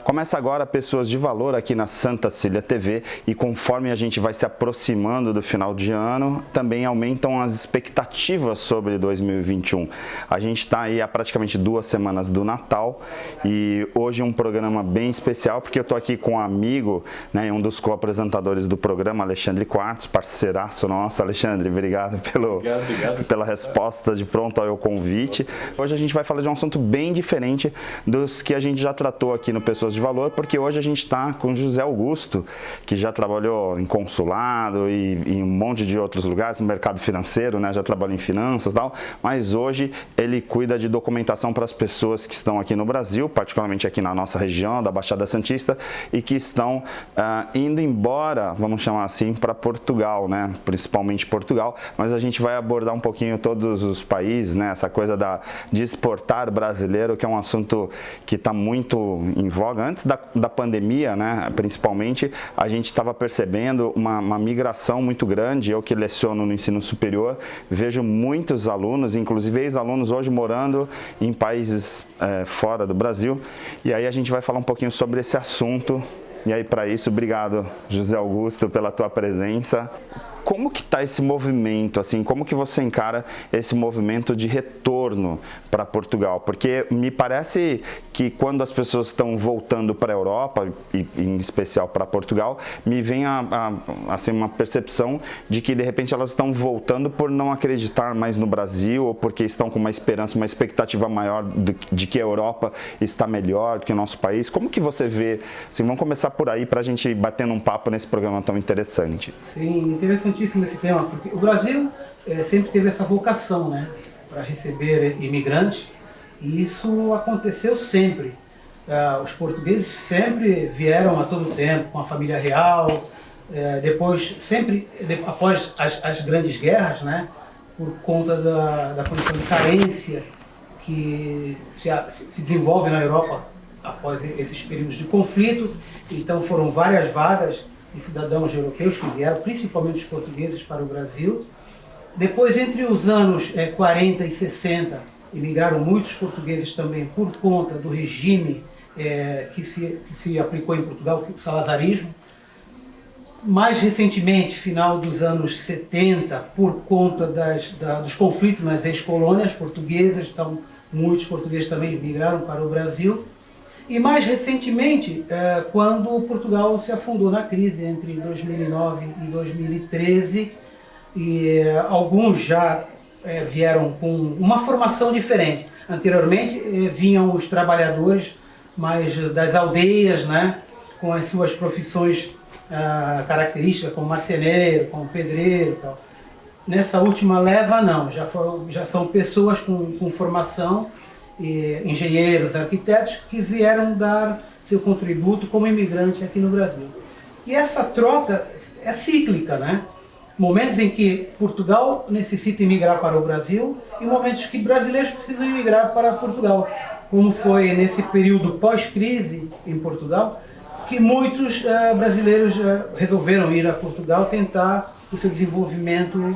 Começa agora Pessoas de Valor aqui na Santa Cília TV e conforme a gente vai se aproximando do final de ano, também aumentam as expectativas sobre 2021. A gente está aí há praticamente 2 semanas do Natal e hoje é um programa bem especial porque eu estou aqui com um amigo, né, um dos co-apresentadores do programa, Alexandre Quartz, parceiraço nosso. Alexandre, obrigado pela resposta de pronto ao convite. Hoje a gente vai falar de um assunto bem diferente dos que a gente já tratou aqui no Pessoas de Valor, porque hoje a gente está com José Augusto, que já trabalhou em consulado e em um monte de outros lugares, no mercado financeiro, né? Já trabalhou em finanças e tal, mas hoje ele cuida de documentação para as pessoas que estão aqui no Brasil, particularmente aqui na nossa região, da Baixada Santista, e que estão indo embora, vamos chamar assim, para Portugal, né? Principalmente Portugal, mas a gente vai abordar um pouquinho todos os países, né? Essa coisa de exportar brasileiro, que é um assunto que está muito em voga. Antes da pandemia, né, principalmente, a gente estava percebendo uma migração muito grande. Eu que leciono no ensino superior, vejo muitos alunos, inclusive ex-alunos hoje morando em países fora do Brasil. E aí a gente vai falar um pouquinho sobre esse assunto. E aí, para isso, obrigado, José Augusto, pela tua presença. Como que está esse movimento, assim, como que você encara esse movimento de retorno para Portugal? Porque me parece que quando as pessoas estão voltando para a Europa, e em especial para Portugal, me vem assim, uma percepção de que de repente elas estão voltando por não acreditar mais no Brasil, ou porque estão com uma esperança, uma expectativa maior de que a Europa está melhor que o nosso país. Como que você vê? Assim, vamos começar por aí para a gente ir batendo um papo nesse programa tão interessante. Sim, interessante esse tema, porque o Brasil sempre teve essa vocação, né, para receber imigrantes, e isso aconteceu sempre. Os portugueses sempre vieram a todo tempo com a família real, depois, sempre após as grandes guerras, né, por conta da condição de carência que se desenvolve na Europa após esses períodos de conflito. Então foram várias vagas de cidadãos europeus que vieram, principalmente os portugueses, para o Brasil. Depois, entre os anos 40 e 60, emigraram muitos portugueses também por conta do regime que se aplicou em Portugal, o salazarismo. Mais recentemente, final dos anos 70, por conta dos conflitos nas ex-colônias portuguesas, então muitos portugueses também migraram para o Brasil. E mais recentemente, quando Portugal se afundou na crise entre 2009 e 2013, e alguns já vieram com uma formação diferente. Anteriormente vinham os trabalhadores mais das aldeias, né, com as suas profissões características, como marceneiro, como pedreiro e tal. Nessa última leva não, já são pessoas com formação, engenheiros, arquitetos, que vieram dar seu contributo como imigrante aqui no Brasil. E essa troca é cíclica, né? Momentos em que Portugal necessita emigrar para o Brasil e momentos que brasileiros precisam emigrar para Portugal, como foi nesse período pós-crise em Portugal, que muitos brasileiros resolveram ir a Portugal tentar o seu desenvolvimento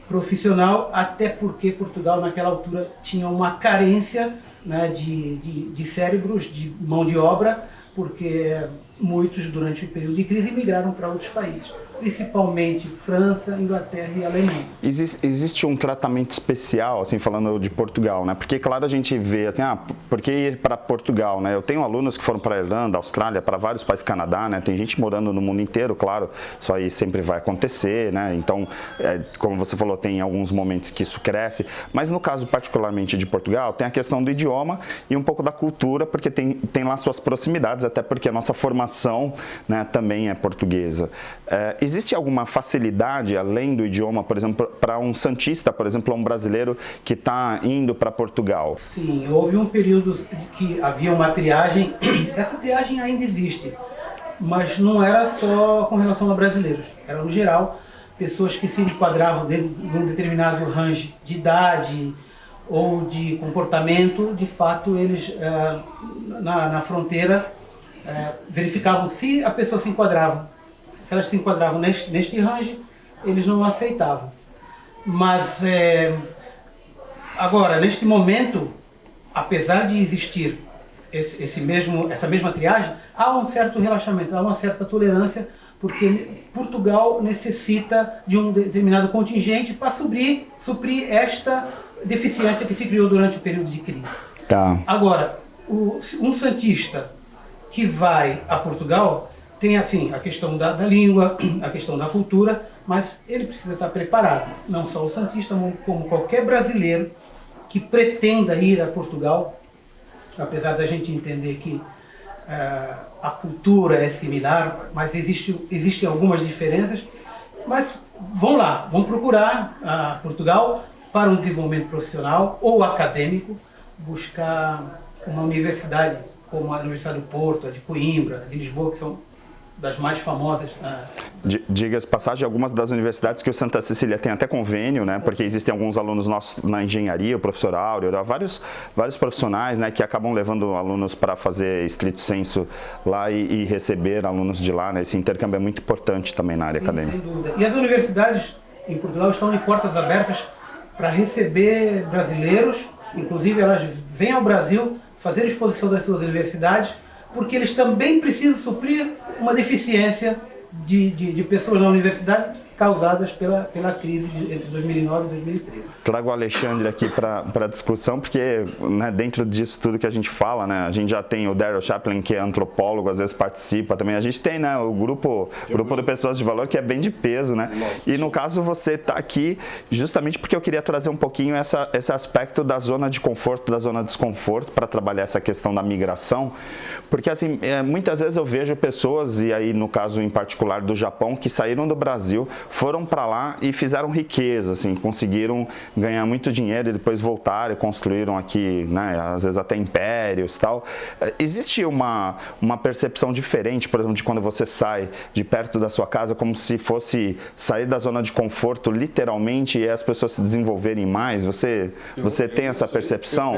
profissional, até porque Portugal naquela altura tinha uma carência, né, de cérebros, de mão de obra, porque muitos durante o período de crise migraram para outros países, principalmente França, Inglaterra e Alemanha. Existe um tratamento especial, assim, falando de Portugal, né? Porque, claro, a gente vê, assim, por que ir para Portugal, né? Eu tenho alunos que foram para a Irlanda, Austrália, para vários países, Canadá, né? Tem gente morando no mundo inteiro, claro, isso aí sempre vai acontecer, né? Então, como você falou, tem alguns momentos que isso cresce, mas no caso particularmente de Portugal, tem a questão do idioma e um pouco da cultura, porque tem lá suas proximidades, até porque a nossa formação, né, também é portuguesa. Existe alguma facilidade, além do idioma, por exemplo, para um santista, por exemplo, um brasileiro que está indo para Portugal? Sim, houve um período que havia uma triagem, essa triagem ainda existe, mas não era só com relação a brasileiros, era no geral, pessoas que se enquadravam dentro de um determinado range de idade ou de comportamento. De fato, eles na fronteira verificavam se a pessoa se enquadrava. Se elas se enquadravam neste range, eles não aceitavam. Mas, agora, neste momento, apesar de existir essa mesma triagem, há um certo relaxamento, há uma certa tolerância, porque Portugal necessita de um determinado contingente para suprir esta deficiência que se criou durante o período de crise. Tá. Agora, um santista que vai a Portugal tem assim a questão da língua, a questão da cultura, mas ele precisa estar preparado, não só o santista, como qualquer brasileiro que pretenda ir a Portugal, apesar da gente entender que a cultura é similar, mas existem algumas diferenças, mas vão procurar Portugal para um desenvolvimento profissional ou acadêmico, buscar uma universidade como a Universidade do Porto, a de Coimbra, a de Lisboa, que são das mais famosas. Diga-se passagem, algumas das universidades que o Santa Cecília tem até convênio, né? Porque existem alguns alunos nossos na engenharia, o professor Áureo, vários profissionais, né, que acabam levando alunos para fazer estrito sensu lá e receber alunos de lá, né? Esse intercâmbio é muito importante também na área acadêmica. Sem dúvida. E as universidades em Portugal estão de portas abertas para receber brasileiros, inclusive elas vêm ao Brasil fazer exposição das suas universidades, porque eles também precisam suprir uma deficiência de pessoas na universidade causadas pela crise entre 2009 e 2013. Trago o Alexandre aqui para a discussão, porque, né, dentro disso tudo que a gente fala, né, a gente já tem o Daryl Chaplin, que é antropólogo, às vezes participa também. A gente tem, né, o grupo de Pessoas de Valor, que é bem de peso, né? Nossa, e no caso você está aqui justamente porque eu queria trazer um pouquinho esse aspecto da zona de conforto, da zona de desconforto, para trabalhar essa questão da migração, porque assim, muitas vezes eu vejo pessoas, e aí no caso em particular do Japão, que saíram do Brasil, foram para lá e fizeram riqueza, assim, conseguiram ganhar muito dinheiro e depois voltaram e construíram aqui, né, às vezes até impérios e tal. Existe uma percepção diferente, por exemplo, de quando você sai de perto da sua casa, como se fosse sair da zona de conforto, literalmente, e as pessoas se desenvolverem mais? Você tem essa percepção?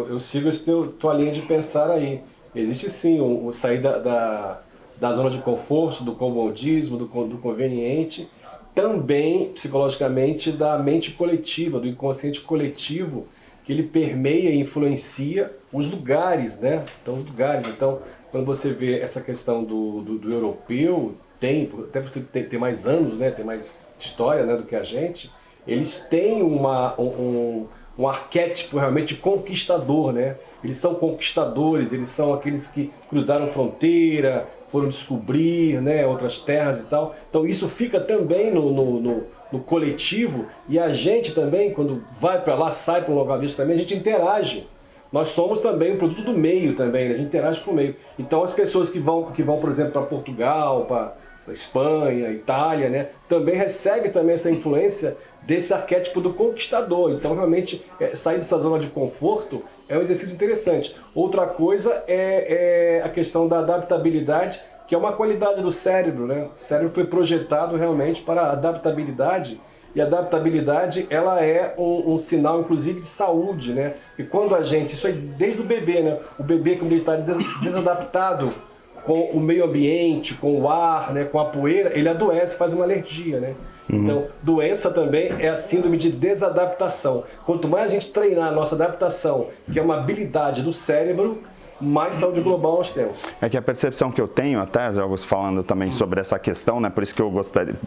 Eu sigo tua linha de pensar aí. Existe sim o sair da zona de conforto, do comodismo, do conveniente, também psicologicamente da mente coletiva, do inconsciente coletivo, que ele permeia e influencia os lugares, né? Então, quando você vê essa questão do europeu, até por ter mais anos, né? Ter mais história, né, do que a gente, eles têm um arquétipo realmente conquistador, né? Eles são conquistadores, eles são aqueles que cruzaram fronteira, foram descobrir, né, outras terras e tal. Então isso fica também no coletivo, e a gente também, quando vai para lá, sai para um lugar desse também, a gente interage. Nós somos também um produto do meio também, né? A gente interage com o meio. Então as pessoas que vão por exemplo, para Portugal, para Espanha, Itália, né, também recebem também essa influência desse arquétipo do conquistador. Então realmente sair dessa zona de conforto é um exercício interessante. Outra coisa é a questão da adaptabilidade, que é uma qualidade do cérebro, né? O cérebro foi projetado realmente para a adaptabilidade, e a adaptabilidade ela é um sinal inclusive de saúde, né? E quando isso aí desde o bebê, né? O bebê, quando ele está desadaptado com o meio ambiente, com o ar, né, com a poeira, ele adoece, faz uma alergia, né? Então, doença também é a síndrome de desadaptação. Quanto mais a gente treinar a nossa adaptação, que é uma habilidade do cérebro, mais saúde global nós temos. É que a percepção que eu tenho, até, Zé Augusto, falando também sobre essa questão, né, por isso que eu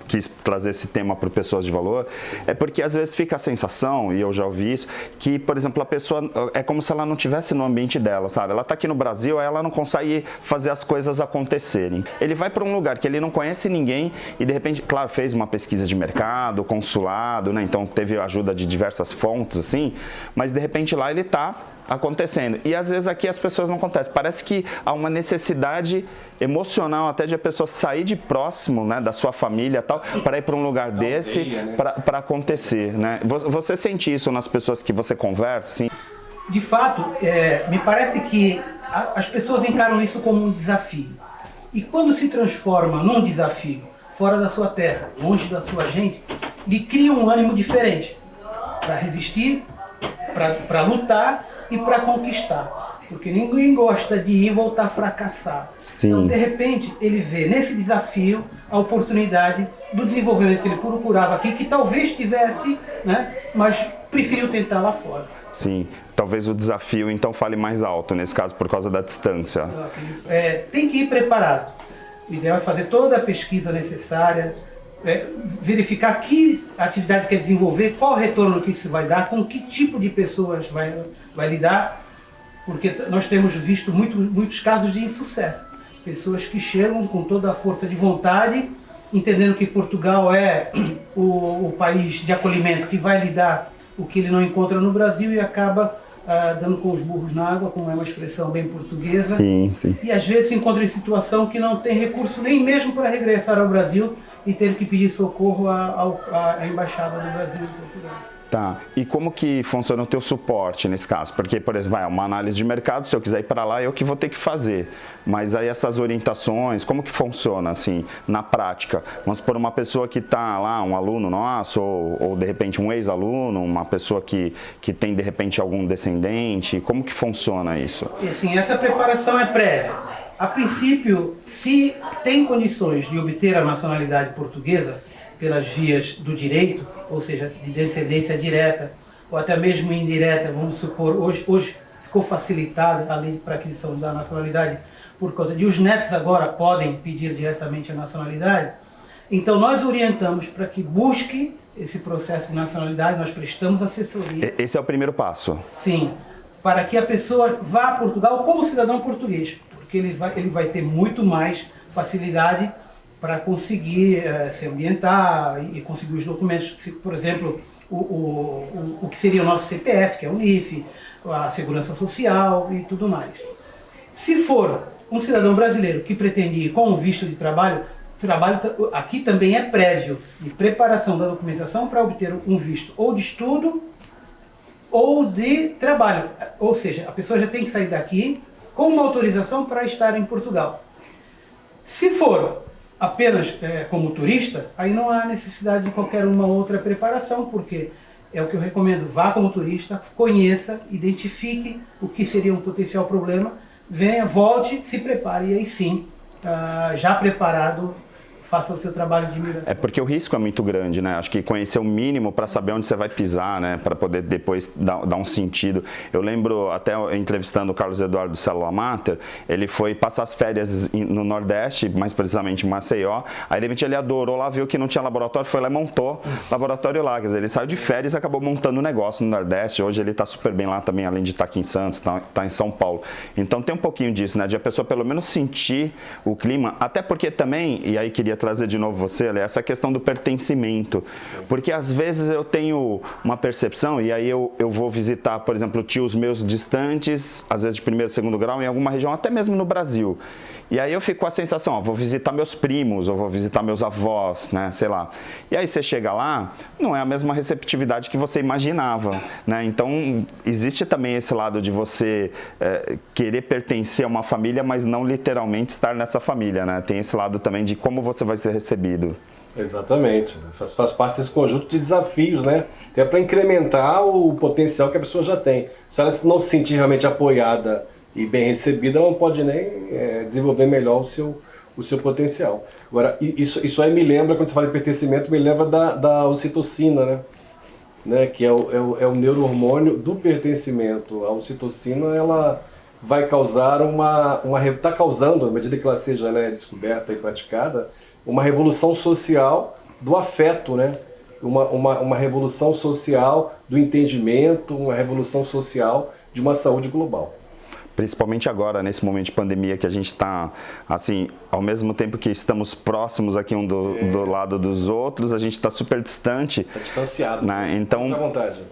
quis trazer esse tema para Pessoas de Valor, é porque às vezes fica a sensação, e eu já ouvi isso, que, por exemplo, a pessoa é como se ela não estivesse no ambiente dela, sabe? Ela está aqui no Brasil, aí ela não consegue fazer as coisas acontecerem. Ele vai para um lugar que ele não conhece ninguém e, de repente, claro, fez uma pesquisa de mercado, consulado, né, então teve ajuda de diversas fontes, assim, mas, de repente, lá ele está acontecendo. E às vezes aqui as pessoas não acontecem. Parece que há uma necessidade emocional até de a pessoa sair de próximo, né, da sua família e tal, para ir para um lugar desse, né, para acontecer, né? Você sente isso nas pessoas que você conversa, assim? De fato, me parece que as pessoas encaram isso como um desafio. E quando se transforma num desafio, fora da sua terra, longe da sua gente, lhe cria um ânimo diferente para resistir, para lutar e para conquistar. porque ninguém gosta de ir e voltar fracassado. Sim. Então, de repente, ele vê nesse desafio a oportunidade do desenvolvimento que ele procurava aqui, que talvez tivesse, né, mas preferiu tentar lá fora. Sim, talvez o desafio então fale mais alto, nesse caso, por causa da distância. Tem que ir preparado. O ideal é fazer toda a pesquisa necessária, verificar que atividade quer desenvolver, qual o retorno que isso vai dar, com que tipo de pessoas vai lidar, porque nós temos visto muitos casos de insucesso. Pessoas que chegam com toda a força de vontade, entendendo que Portugal é o país de acolhimento que vai lhe dar o que ele não encontra no Brasil e acaba dando com os burros na água, como é uma expressão bem portuguesa. Sim, sim. E às vezes se encontra em situação que não tem recurso nem mesmo para regressar ao Brasil e ter que pedir socorro à Embaixada do Brasil em Portugal. Tá, e como que funciona o teu suporte nesse caso? Porque, por exemplo, uma análise de mercado, se eu quiser ir para lá, eu que vou ter que fazer. Mas aí essas orientações, como que funciona, assim, na prática? Vamos supor, uma pessoa que está lá, um aluno nosso, ou de repente um ex-aluno, uma pessoa que tem, de repente, algum descendente, como que funciona isso? E, assim, essa preparação é prévia. A princípio, se tem condições de obter a nacionalidade portuguesa, pelas vias do direito, ou seja, de descendência direta ou até mesmo indireta, vamos supor, hoje ficou facilitada a lei para aquisição da nacionalidade por conta de os netos agora podem pedir diretamente a nacionalidade. Então nós orientamos para que busque esse processo de nacionalidade, nós prestamos assessoria. Esse é o primeiro passo? Sim, para que a pessoa vá a Portugal como cidadão português, porque ele vai ter muito mais facilidade para conseguir se ambientar e conseguir os documentos, por exemplo, o que seria o nosso CPF, que é o NIF, a Segurança Social e tudo mais. Se for um cidadão brasileiro que pretende ir com um visto de trabalho aqui também é prévio de preparação da documentação para obter um visto ou de estudo ou de trabalho. Ou seja, a pessoa já tem que sair daqui com uma autorização para estar em Portugal. Se for apenas como turista, aí não há necessidade de qualquer uma outra preparação, porque é o que eu recomendo, vá como turista, conheça, identifique o que seria um potencial problema, venha, volte, se prepare e aí sim, já preparado, faça o seu trabalho de imigração. É porque o risco é muito grande, né? Acho que conhecer o mínimo para saber onde você vai pisar, né? Para poder depois dar um sentido. Eu lembro, até entrevistando o Carlos Eduardo do Célula Mater, ele foi passar as férias no Nordeste, mais precisamente em Maceió. Aí de repente ele adorou lá, viu que não tinha laboratório, foi lá e montou laboratório lá. Quer dizer, ele saiu de férias e acabou montando um negócio no Nordeste. Hoje ele está super bem lá também, além de estar aqui em Santos, está em São Paulo. Então tem um pouquinho disso, né? De a pessoa pelo menos sentir o clima, até porque também, e aí queria trazer de novo você, Ali, essa questão do pertencimento. Porque às vezes eu tenho uma percepção, e aí eu vou visitar, por exemplo, tios meus distantes, às vezes de primeiro, segundo grau, em alguma região, até mesmo no Brasil. E aí eu fico com a sensação, vou visitar meus primos, ou vou visitar meus avós, né, sei lá. E aí você chega lá, não é a mesma receptividade que você imaginava, né? Então, existe também esse lado de você querer pertencer a uma família, mas não literalmente estar nessa família, né? Tem esse lado também de como você vai ser recebido. Exatamente, faz parte desse conjunto de desafios, né? Até para incrementar o potencial que a pessoa já tem. Se ela não se sentir realmente apoiada e bem recebida, ela não pode nem desenvolver melhor o seu potencial. Agora, isso aí me lembra, quando você fala de pertencimento, me lembra da ocitocina, né? Que é o neurohormônio do pertencimento. A ocitocina, ela vai causar está causando, à medida que ela seja, né, descoberta e praticada, uma revolução social do afeto, né? Uma revolução social do entendimento, uma revolução social de uma saúde global. Principalmente agora, nesse momento de pandemia, que a gente está, assim, ao mesmo tempo que estamos próximos aqui um do lado dos outros, a gente está super distante. Está distanciado. Né?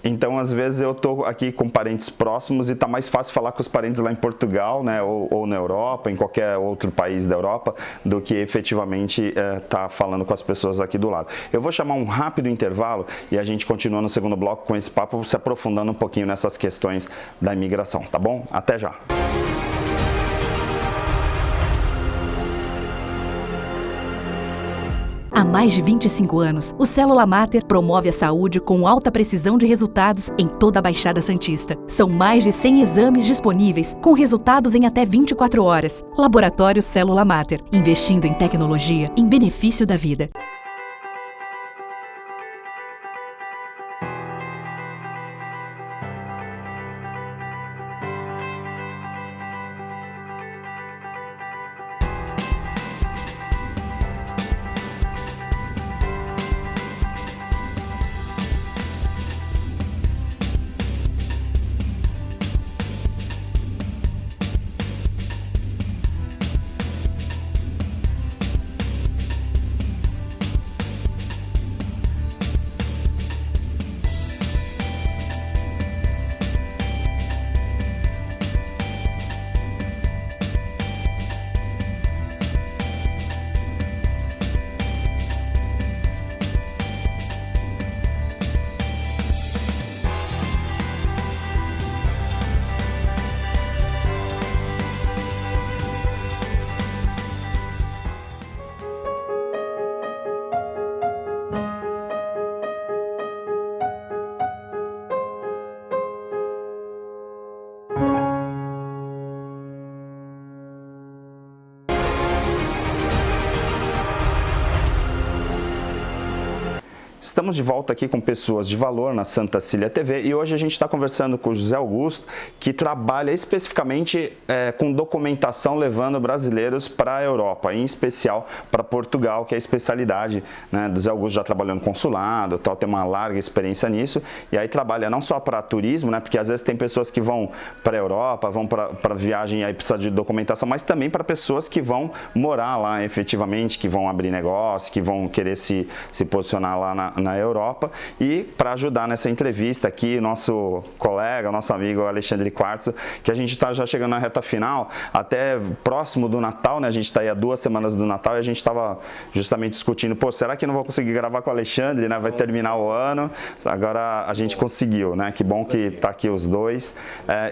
Então, às vezes eu estou aqui com parentes próximos e está mais fácil falar com os parentes lá em Portugal, né? Ou na Europa, em qualquer outro país da Europa, do que efetivamente tá falando com as pessoas aqui do lado. Eu vou chamar um rápido intervalo e a gente continua no segundo bloco com esse papo, se aprofundando um pouquinho nessas questões da imigração, tá bom? Até já! Há mais de 25 anos, o Célula Mater promove a saúde com alta precisão de resultados em toda a Baixada Santista. São mais de 100 exames disponíveis, com resultados em até 24 horas. Laboratório Célula Mater, investindo em tecnologia em benefício da vida. Estamos de volta aqui com Pessoas de Valor na Santa Cília TV e hoje a gente está conversando com o José Augusto, que trabalha especificamente com documentação levando brasileiros para a Europa, em especial para Portugal, que é a especialidade, né? Do José Augusto já trabalhou no consulado, tal, tem uma larga experiência nisso e aí trabalha não só para turismo, né? Porque às vezes tem pessoas que vão para a Europa, vão para viagem e aí precisa de documentação, mas também para pessoas que vão morar lá efetivamente, que vão abrir negócio, que vão querer se posicionar lá na Europa. E para ajudar nessa entrevista aqui, nosso colega, nosso amigo Alexandre Quartzo, que a gente está já chegando na reta final, até próximo do Natal, né? A gente está aí há 2 semanas do Natal e a gente estava justamente discutindo, pô, será que não vou conseguir gravar com o Alexandre, né? Vai terminar o ano. Agora a gente conseguiu, né? Que bom que está aqui os dois.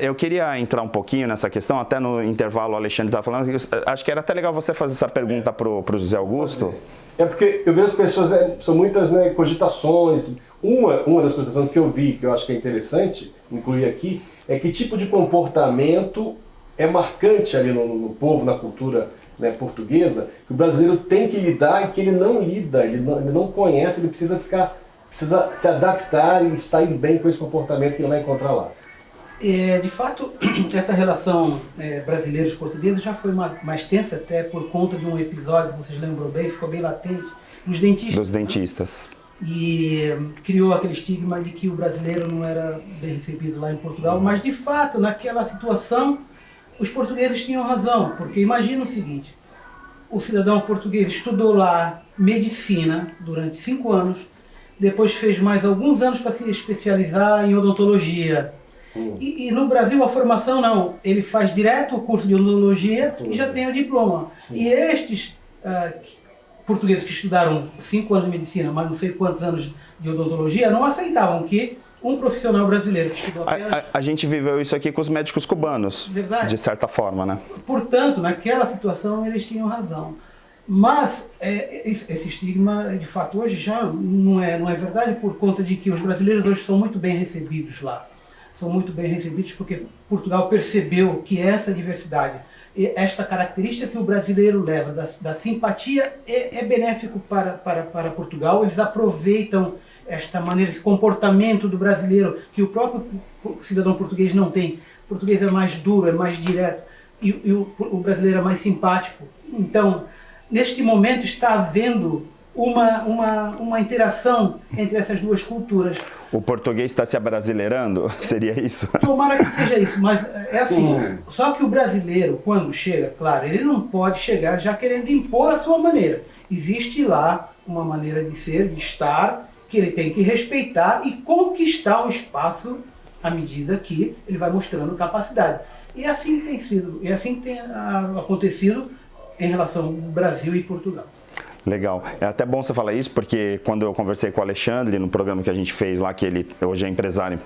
Eu queria entrar um pouquinho nessa questão, até no intervalo o Alexandre estava falando, acho que era até legal você fazer essa pergunta para o José Augusto. É porque eu vejo as pessoas, são muitas, né, cogitações. Uma das cogitações que eu vi, que eu acho que é interessante incluir aqui, é que tipo de comportamento é marcante ali no povo, na cultura, né, portuguesa, que o brasileiro tem que lidar e que ele não lida, ele não conhece, ele precisa se adaptar e sair bem com esse comportamento que ele vai encontrar lá. De fato, essa relação brasileiros-portugueses já foi mais tensa, até por conta de um episódio, vocês lembram bem, ficou bem latente, dos dentistas. Dos dentistas. Né? E criou aquele estigma de que o brasileiro não era bem recebido lá em Portugal, mas de fato, naquela situação, os portugueses tinham razão, porque imagina o seguinte, o cidadão português estudou lá medicina durante 5 anos, depois fez mais alguns anos para se especializar em odontologia. E no Brasil a formação não, ele faz direto o curso de odontologia e já tem o diploma. Sim. E estes portugueses que estudaram 5 anos de medicina, mas não sei quantos anos de odontologia, não aceitavam que um profissional brasileiro que estudou apenas... A gente viveu isso aqui com os médicos cubanos, verdade, de certa forma, né? Portanto, naquela situação eles tinham razão. Mas esse estigma, de fato, hoje já não é verdade, por conta de que os brasileiros hoje são muito bem recebidos lá. São muito bem recebidos porque Portugal percebeu que essa diversidade, esta característica que o brasileiro leva da simpatia é benéfico para Portugal. Eles aproveitam esta maneira, esse comportamento do brasileiro que o próprio cidadão português não tem. O português é mais duro, é mais direto e o brasileiro é mais simpático. Então, neste momento está havendo uma interação entre essas duas culturas. O português está se abrasileirando? Seria isso? Tomara que seja isso, mas é assim, só que o brasileiro, quando chega, claro, ele não pode chegar já querendo impor a sua maneira. Existe lá uma maneira de ser, de estar, que ele tem que respeitar e conquistar o espaço à medida que ele vai mostrando capacidade. E é assim que tem sido, é assim que tem acontecido em relação ao Brasil e Portugal. Legal. É até bom você falar isso, porque quando eu conversei com o Alexandre no programa que a gente fez lá, que ele hoje é empresário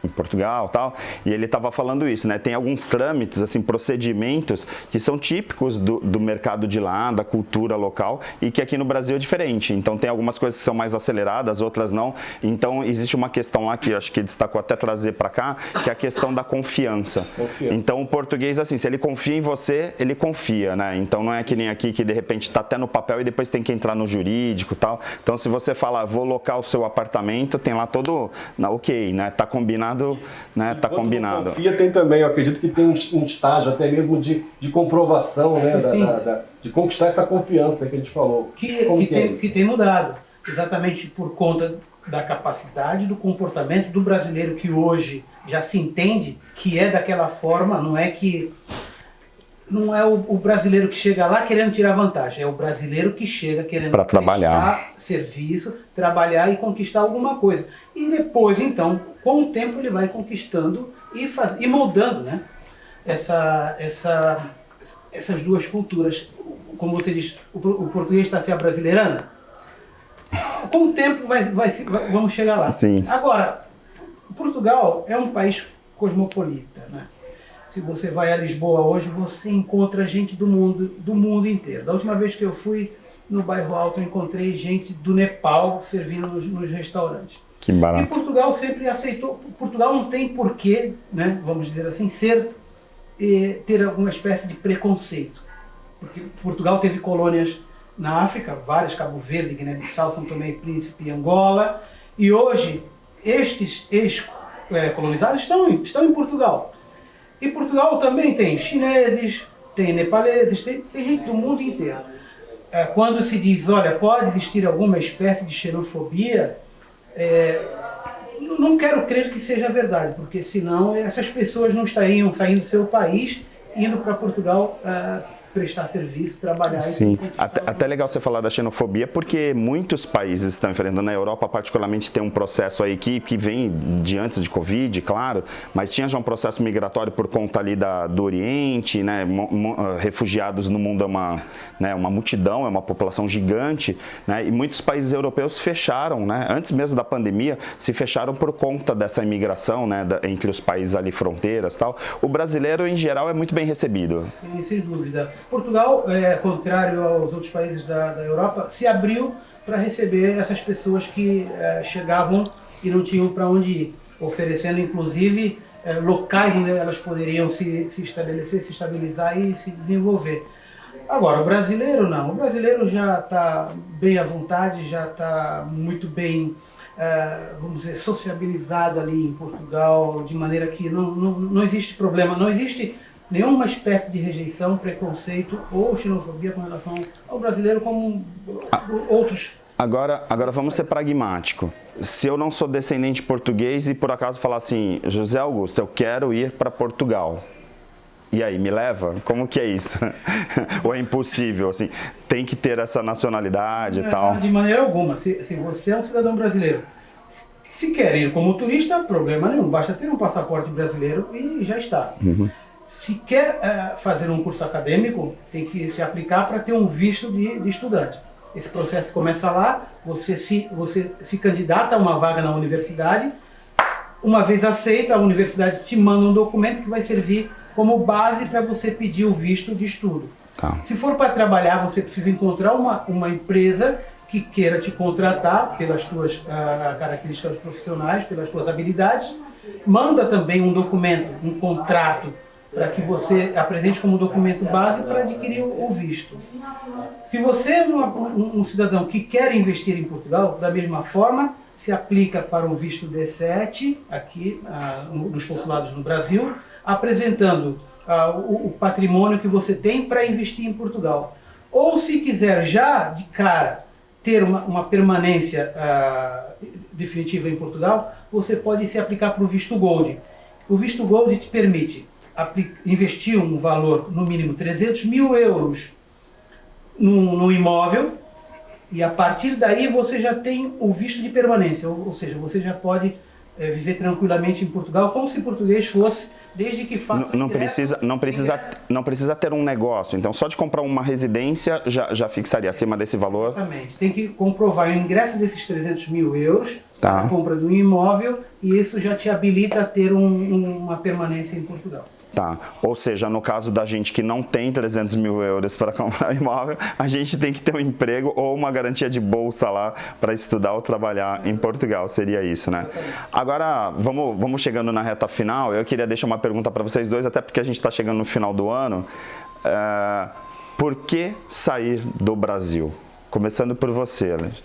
em Portugal, tal, e ele estava falando isso, né? Tem alguns trâmites, assim, procedimentos que são típicos do mercado de lá, da cultura local, e que aqui no Brasil é diferente. Então tem algumas coisas que são mais aceleradas, outras não. Então existe uma questão lá que eu acho que destacou até trazer para cá, que é a questão da confiança. Então o português, assim, se ele confia em você, ele confia, né? Então não é que nem aqui que de repente está até no papel e depois tem que entrar no jurídico e tal. Então se você falar, vou locar o seu apartamento, tem lá todo, ok, né? Tá combinado. Né? Tá combinado. Confia tem também, eu acredito que tem um estágio até mesmo de comprovação, né? De conquistar essa confiança que a gente falou. Que tem mudado, exatamente por conta da capacidade, do comportamento do brasileiro que hoje já se entende que é daquela forma, não é o brasileiro que chega lá querendo tirar vantagem, é o brasileiro que chega querendo prestar serviço, trabalhar e conquistar alguma coisa. E depois, então, com o tempo ele vai conquistando e moldando, né? Essas duas culturas. Como você diz, o português está se abrasileirando. Com o tempo vamos chegar lá. Sim. Agora, Portugal é um país cosmopolita, né? Se você vai a Lisboa hoje, você encontra gente do mundo inteiro. Da última vez que eu fui no Bairro Alto, eu encontrei gente do Nepal servindo nos restaurantes. Que barato. E Portugal sempre aceitou. Portugal não tem porquê, né, vamos dizer assim, ter alguma espécie de preconceito. Porque Portugal teve colônias na África, várias, Cabo Verde, Guiné-Bissau, São Tomé e Príncipe e Angola. E hoje, estes ex-colonizados estão em Portugal. E Portugal também tem chineses, tem nepaleses, tem gente do mundo inteiro. Quando se diz, olha, pode existir alguma espécie de xenofobia, não quero crer que seja verdade, porque senão essas pessoas não estariam saindo do seu país, indo para Portugal prestar serviço, trabalhar. Sim, até legal você falar da xenofobia, porque muitos países estão enfrentando, na Europa particularmente tem um processo aí que vem de antes de Covid, claro, mas tinha já um processo migratório por conta ali do Oriente, né, refugiados no mundo é uma multidão, é uma população gigante, né, e muitos países europeus fecharam, né, antes mesmo da pandemia, se fecharam por conta dessa imigração, né, entre os países ali, fronteiras e tal. O brasileiro, em geral, é muito bem recebido. Sim, sem dúvida. Portugal, contrário aos outros países da Europa, se abriu para receber essas pessoas que chegavam e não tinham para onde ir, oferecendo inclusive locais onde elas poderiam se estabelecer, se estabilizar e se desenvolver. Agora, o brasileiro não. O brasileiro já está bem à vontade, já está muito bem, vamos dizer, sociabilizado ali em Portugal, de maneira que não existe problema, não existe nenhuma espécie de rejeição, preconceito ou xenofobia com relação ao brasileiro como outros. Agora vamos ser pragmático. Se eu não sou descendente português e por acaso falar assim, José Augusto, eu quero ir para Portugal. E aí, me leva? Como que é isso? Ou é impossível, assim, tem que ter essa nacionalidade e tal? De maneira alguma. Se você é um cidadão brasileiro, se quer ir como turista, problema nenhum. Basta ter um passaporte brasileiro e já está. Uhum. Se quer fazer um curso acadêmico, tem que se aplicar para ter um visto de estudante. Esse processo começa lá, você se candidata a uma vaga na universidade, uma vez aceita, a universidade te manda um documento que vai servir como base para você pedir o visto de estudo. Tá. Se for para trabalhar, você precisa encontrar uma empresa que queira te contratar pelas tuas características profissionais, pelas tuas habilidades, manda também um documento, um contrato, para que você apresente como documento base para adquirir o visto. Se você é um cidadão que quer investir em Portugal, da mesma forma, se aplica para um visto D7, aqui nos consulados no Brasil, apresentando o patrimônio que você tem para investir em Portugal. Ou se quiser já de cara ter uma permanência definitiva em Portugal, você pode se aplicar para o visto Gold. O visto Gold te permite investir um valor, no mínimo 300 mil euros no imóvel, e a partir daí você já tem o visto de permanência, ou seja, você já pode viver tranquilamente em Portugal, como se português fosse desde que faça Não precisa ter um negócio. Então, só de comprar uma residência já fixaria acima desse valor? Exatamente. Tem que comprovar o ingresso desses 300 mil euros, Tá. a compra do imóvel, e isso já te habilita a ter uma permanência em Portugal. Tá. Ou seja, no caso da gente que não tem 300 mil euros para comprar imóvel, a gente tem que ter um emprego ou uma garantia de bolsa lá para estudar ou trabalhar em Portugal. Seria isso, né? Agora, vamos chegando na reta final. Eu queria deixar uma pergunta para vocês dois, até porque a gente está chegando no final do ano. Por que sair do Brasil? Começando por você, Alex.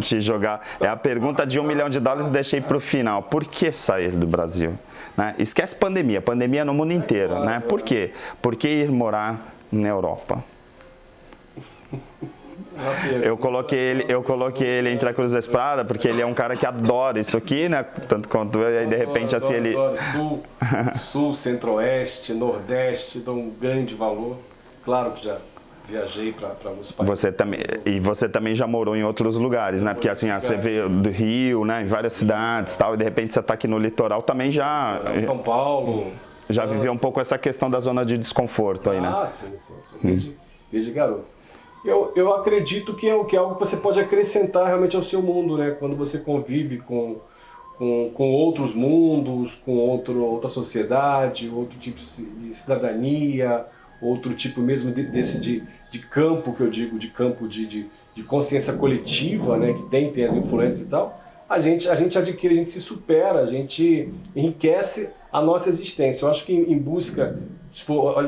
Te jogar. É a pergunta de $1 milhão e deixei para o final. Por que sair do Brasil? Né? Esquece pandemia no mundo inteiro. Né? Por quê? Por que ir morar na Europa? Eu coloquei ele entre a cruz da espada, porque ele é um cara que adora isso aqui, né? Tanto quanto eu, e de repente assim ele... Sul, Centro-Oeste, Nordeste, dão um grande valor. Claro que já viajei para muitos países. Você também já morou em outros lugares, né? Porque assim, você veio do Rio, né? Em várias cidades, tal, e de repente você está aqui no litoral também já... São Paulo. Já viveu um pouco essa questão da zona de desconforto aí, né? Ah, sim. Desde garoto. Eu acredito que é algo que você pode acrescentar realmente ao seu mundo, né? Quando você convive com outros mundos, com outra sociedade, outro tipo de cidadania, outro tipo mesmo de campo, que eu digo, de campo de consciência coletiva, né, que tem as influências e tal, a gente adquire, a gente se supera, a gente enriquece a nossa existência. Eu acho que em busca...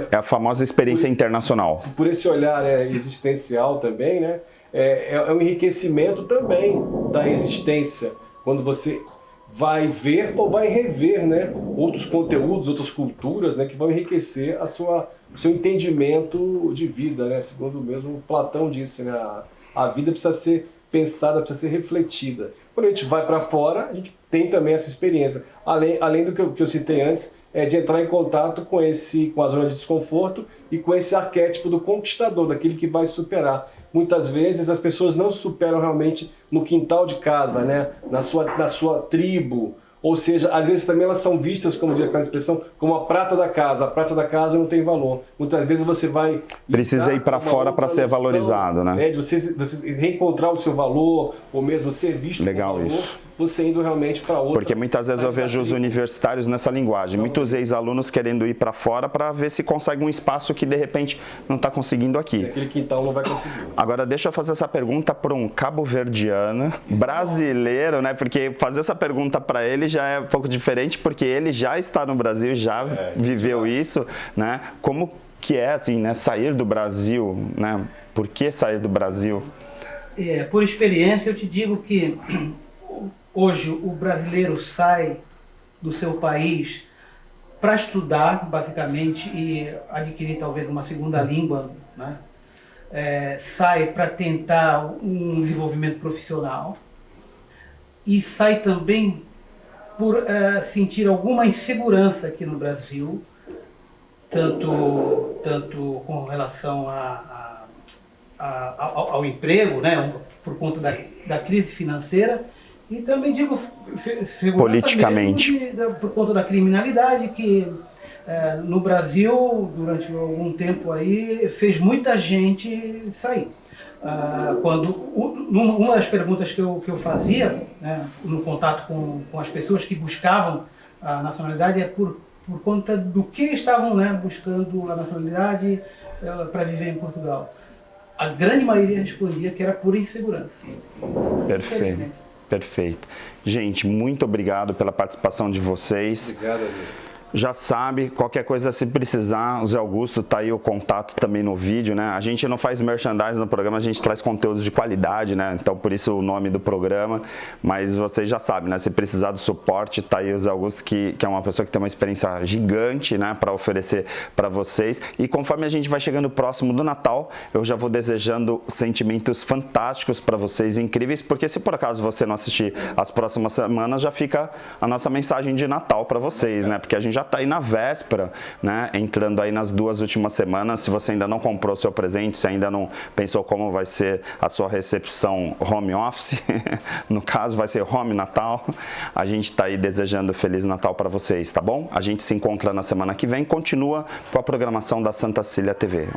É a famosa experiência internacional. Por esse olhar existencial também, né, é um enriquecimento também da existência, quando você vai ver ou vai rever, né, outros conteúdos, outras culturas, né, que vão enriquecer o seu entendimento de vida, né? Segundo mesmo Platão disse, né? A vida precisa ser pensada, precisa ser refletida. Quando a gente vai para fora, a gente tem também essa experiência. Além do que eu citei antes, de entrar em contato com a zona de desconforto e com esse arquétipo do conquistador, daquele que vai superar. Muitas vezes as pessoas não se superam realmente no quintal de casa, né? Na sua tribo. Ou seja, às vezes também elas são vistas, como diz aquela expressão, como a prata da casa. A prata da casa não tem valor. Muitas vezes você vai... Precisa ir para fora para ser valorizado, né? De você reencontrar o seu valor, ou mesmo ser visto Legal como valor, isso. você indo realmente para outra... Porque muitas vezes eu vejo os universitários nessa linguagem. Muitos ex-alunos querendo ir para fora para ver se consegue um espaço que de repente não está conseguindo aqui. Aquele quintal não vai conseguir. Agora deixa eu fazer essa pergunta para um cabo-verdiano brasileiro, né? Porque fazer essa pergunta para ele já é um pouco diferente, porque ele já está no Brasil, já viveu isso, né? Como que é assim, né? Sair do Brasil, né? Por que sair do Brasil? Por experiência eu te digo que hoje o brasileiro sai do seu país para estudar, basicamente, e adquirir talvez uma segunda língua, né? Sai para tentar um desenvolvimento profissional e sai também por sentir alguma insegurança aqui no Brasil, tanto com relação ao emprego, né? Por conta da crise financeira, e também digo politicamente por conta da criminalidade que no Brasil durante algum tempo aí fez muita gente sair. Uma das perguntas que eu fazia, né, no contato com as pessoas que buscavam a nacionalidade por conta do que estavam, né, buscando a nacionalidade para viver em Portugal. A grande maioria respondia que era por insegurança. Perfeito. Gente, muito obrigado pela participação de vocês. Obrigado, amigo. Já sabe, qualquer coisa se precisar, o Zé Augusto tá aí o contato também no vídeo, né? A gente não faz merchandising no programa, a gente traz conteúdos de qualidade, né? Então por isso o nome do programa, mas vocês já sabem, né? Se precisar do suporte, tá aí o Zé Augusto, que é uma pessoa que tem uma experiência gigante, né? Para oferecer para vocês. E conforme a gente vai chegando próximo do Natal, eu já vou desejando sentimentos fantásticos para vocês, incríveis, porque se por acaso você não assistir as próximas semanas, já fica a nossa mensagem de Natal para vocês, né? Porque a gente já está aí na véspera, né? Entrando aí nas 2 últimas semanas. Se você ainda não comprou seu presente, se ainda não pensou como vai ser a sua recepção home office, no caso vai ser home Natal, a gente está aí desejando Feliz Natal para vocês, tá bom? A gente se encontra na semana que vem, continua com a programação da Santa Cecília TV.